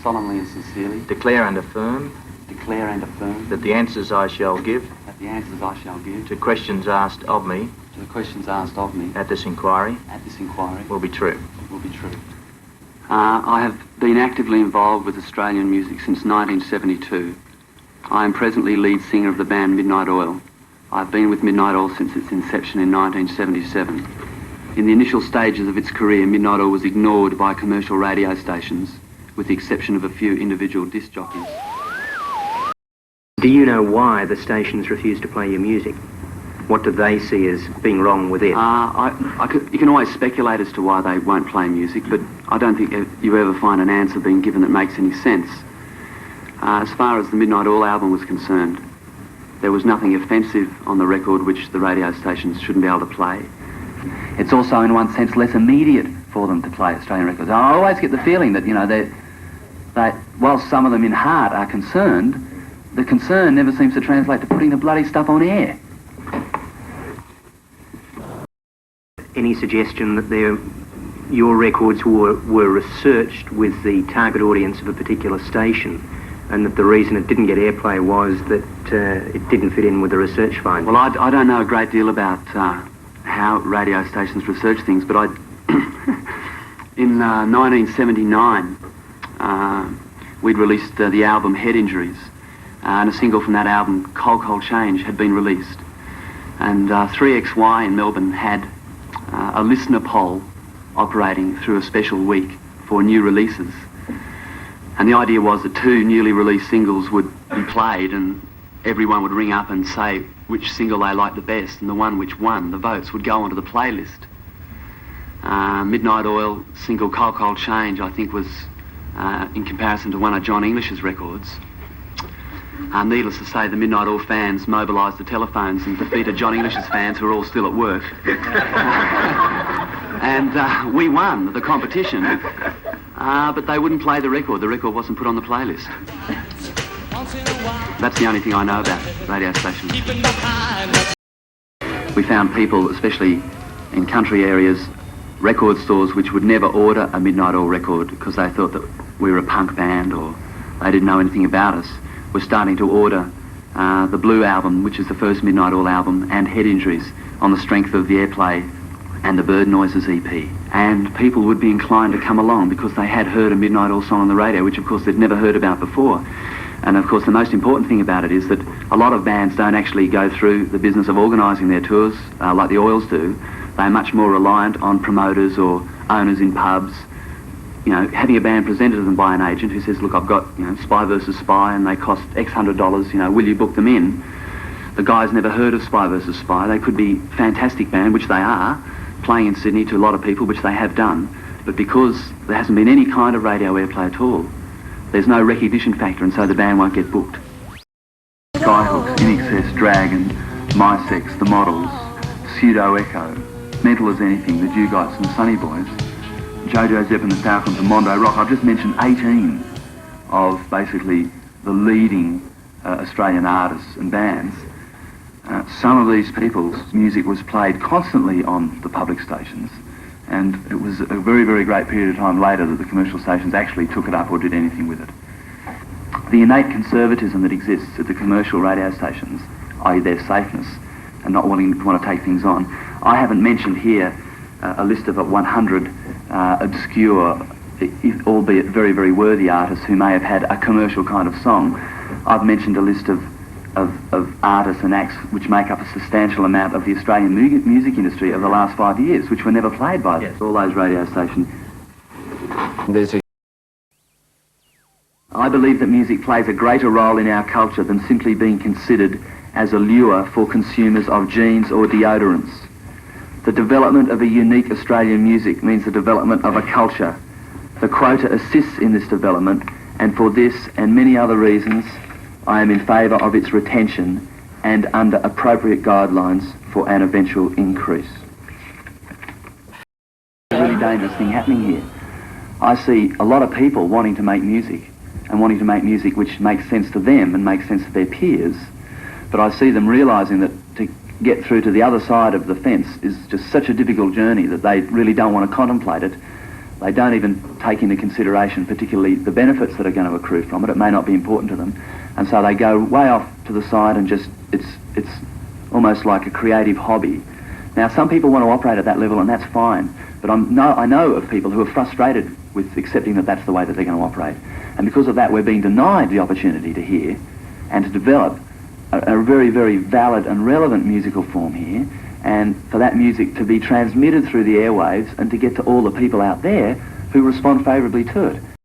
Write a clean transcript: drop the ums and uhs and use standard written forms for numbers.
solemnly and sincerely declare and affirm that the answers I shall give to questions asked of me at this inquiry will be true. I have been actively involved with Australian music since 1972. I am presently lead singer of the band Midnight Oil. I've been with Midnight Oil since its inception in 1977. In the initial stages of its career, Midnight Oil was ignored by commercial radio stations, with the exception of a few individual disc jockeys. Do you know why the stations refuse to play your music? What do they see as being wrong with it? You can always speculate as to why they won't play music, but I don't think you ever find an answer being given that makes any sense. As far as the Midnight Oil album was concerned, there was nothing offensive on the record which the radio stations shouldn't be able to play. It's also, in one sense, less immediate for them to play Australian records. I always get the feeling that, whilst some of them in heart are concerned, the concern never seems to translate to putting the bloody stuff on air. Any suggestion that your records were researched with the target audience of a particular station, and that the reason it didn't get airplay was that it didn't fit in with the research findings? Well, I don't know a great deal about how radio stations research things, but in 1979, we'd released the album Head Injuries, and a single from that album, Cold Cold Change, had been released. And 3XY in Melbourne had a listener poll operating through a special week for new releases. And the idea was that two newly released singles would be played and everyone would ring up and say which single they liked the best, and the one which won the votes would go onto the playlist. Midnight Oil single Cold Cold Change, I think, was in comparison to one of John English's records. Needless to say, the Midnight Oil fans mobilised the telephones and defeated John English's fans, who are all still at work. And we won the competition, but they wouldn't play the record. The record wasn't put on the playlist. That's the only thing I know about radio stations. We found people, especially in country areas, record stores which would never order a Midnight Oil record because they thought that we were a punk band or they didn't know anything about us, were starting to order the Blue album, which is the first Midnight Oil album, and Head Injuries on the strength of the airplay and the Bird Noises EP. And people would be inclined to come along because they had heard a Midnight Oil song on the radio, which of course they'd never heard about before. And of course the most important thing about it is that a lot of bands don't actually go through the business of organising their tours like the Oils do. They're much more reliant on promoters or owners in pubs. You know, having a band presented to them by an agent who says, look, I've got, Spy versus Spy and they cost X $100, will you book them in? The guy's never heard of Spy versus Spy. They could be a fantastic band, which they are, playing in Sydney to a lot of people, which they have done. But because there hasn't been any kind of radio airplay at all, there's no recognition factor, and so the band won't get booked. Skyhooks, In Excess, Dragon, My Sex, The Models, Pseudo Echo, Mental as Anything, The Dugites and the Sunny Boys, Jojo Zepp and the Falcons and Mondo Rock. I've just mentioned 18 of basically the leading Australian artists and bands. Some of these people's music was played constantly on the public stations, and it was a very, very great period of time later that the commercial stations actually took it up or did anything with it. The innate conservatism that exists at the commercial radio stations, i.e. their safeness and not wanting to want to take things on. I haven't mentioned here a list of 100 obscure, albeit very, very worthy artists who may have had a commercial kind of song. I've mentioned a list of artists and acts which make up a substantial amount of the Australian music industry of the last 5 years, which were never played by all those radio stations. I believe that music plays a greater role in our culture than simply being considered as a lure for consumers of jeans or deodorants. The development of a unique Australian music means the development of a culture. The quota assists in this development, and for this and many other reasons, I am in favour of its retention and under appropriate guidelines for an eventual increase. There's a really dangerous thing happening here. I see a lot of people wanting to make music and wanting to make music which makes sense to them and makes sense to their peers, but I see them realising that to get through to the other side of the fence is just such a difficult journey that they really don't want to contemplate it. They don't even take into consideration particularly the benefits that are going to accrue from it. It may not be important to them. And so they go way off to the side and just, it's almost like a creative hobby. Now, some people want to operate at that level, and that's fine. But I know of people who are frustrated with accepting that that's the way that they're going to operate. And because of that, we're being denied the opportunity to hear and to develop a very, very valid and relevant musical form here, and for that music to be transmitted through the airwaves and to get to all the people out there who respond favourably to it.